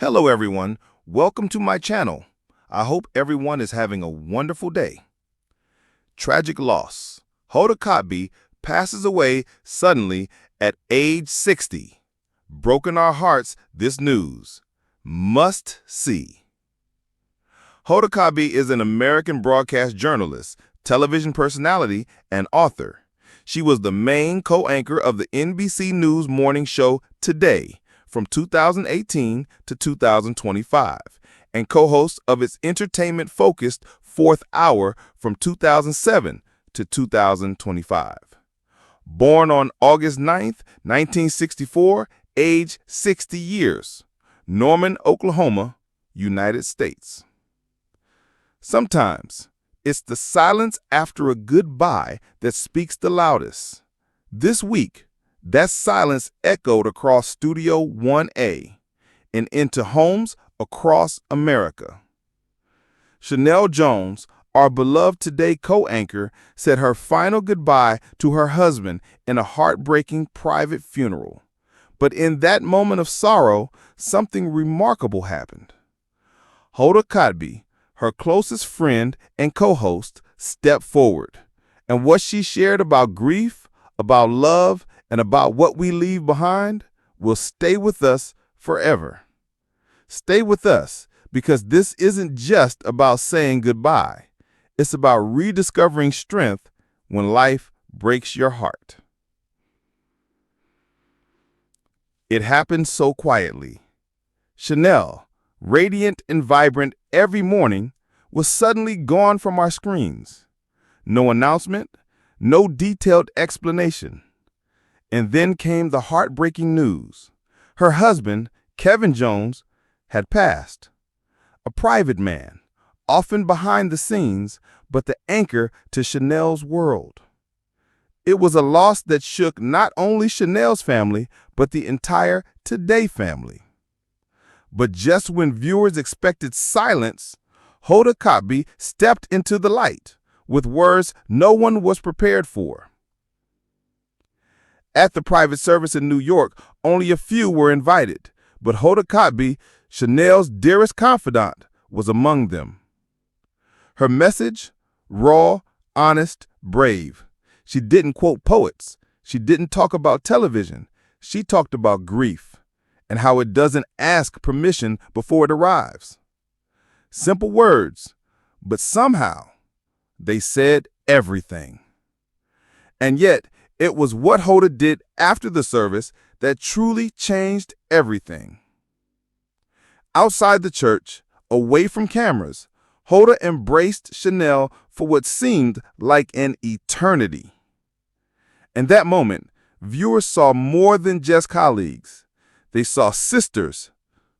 Hello everyone, welcome to my channel. I hope everyone is having a wonderful day. Tragic loss. Hoda passes away suddenly at age 60. Broken our hearts, this news. Must see. Hoda is an American broadcast journalist, television personality, and author. She was the main co-anchor of the NBC News morning show Today from 2018 to 2025 and co-host of its entertainment-focused Fourth Hour from 2007 to 2025. Born on August 9, 1964, age 60 years, Norman, Oklahoma, United States. Sometimes it's the silence after a goodbye that speaks the loudest. This week, that silence echoed across Studio 1A and into homes across America. Chanel Jones, our beloved Today co-anchor, said her final goodbye to her husband in a heartbreaking private funeral. But in that moment of sorrow, something remarkable happened. Hoda, her closest friend and co-host, stepped forward. And what she shared about grief, about love, and about what we leave behind will stay with us forever. Stay with us because this isn't just about saying goodbye. It's about rediscovering strength when life breaks your heart. It happened so quietly. Chanel, radiant and vibrant every morning, was suddenly gone from our screens. No announcement, no detailed explanation. And then came the heartbreaking news. Her husband, Kevin Jones, had passed. A private man, often behind the scenes, but the anchor to Chanel's world. It was a loss that shook not only Chanel's family, but the entire Today family. But just when viewers expected silence, Hoda stepped into the light with words no one was prepared for. At the private service in New York, only a few were invited, but Hoda, Chanel's dearest confidant, was among them. Her message, raw, honest, brave. She didn't quote poets. She didn't talk about television. She talked about grief and how it doesn't ask permission before it arrives. Simple words, but somehow they said everything. And yet, it was what Hoda did after the service that truly changed everything. Outside the church, away from cameras, Hoda embraced Chanel for what seemed like an eternity. In that moment, viewers saw more than just colleagues. They saw sisters,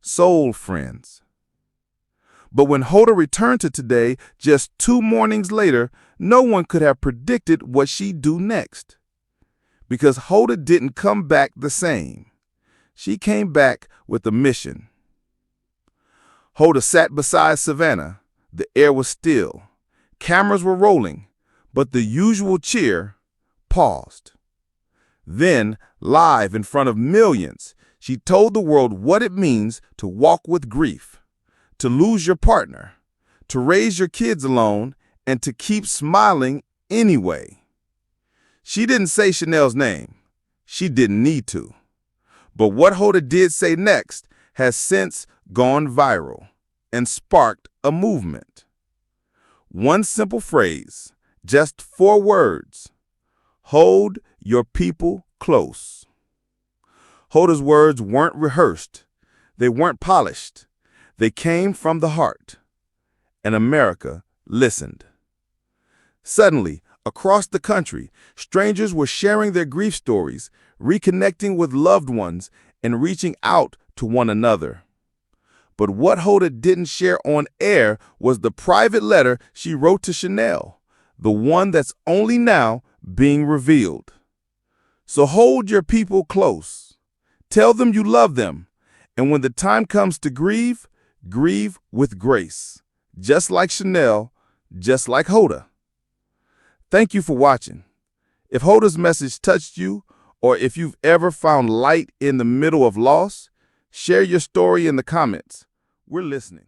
soul friends. But when Hoda returned to Today just 2 mornings later, no one could have predicted what she'd do next. Because Hoda didn't come back the same. She came back with a mission. Hoda sat beside Savannah. The air was still. Cameras were rolling, but the usual cheer paused. Then, live in front of millions, she told the world what it means to walk with grief, to lose your partner, to raise your kids alone, and to keep smiling anyway. She didn't say Chanel's name. She didn't need to. But what Hoda did say next has since gone viral and sparked a movement. One simple phrase, just 4 words: hold your people close. Hoda's words weren't rehearsed. They weren't polished. They came from the heart. And America listened. Suddenly, across the country, strangers were sharing their grief stories, reconnecting with loved ones, and reaching out to one another. But what Hoda didn't share on air was the private letter she wrote to Chanel, the one that's only now being revealed. So hold your people close. Tell them you love them. And when the time comes to grieve, grieve with grace. Just like Chanel, just like Hoda. Thank you for watching. If Hoda's message touched you, or if you've ever found light in the middle of loss, Share your story in the comments. We're listening.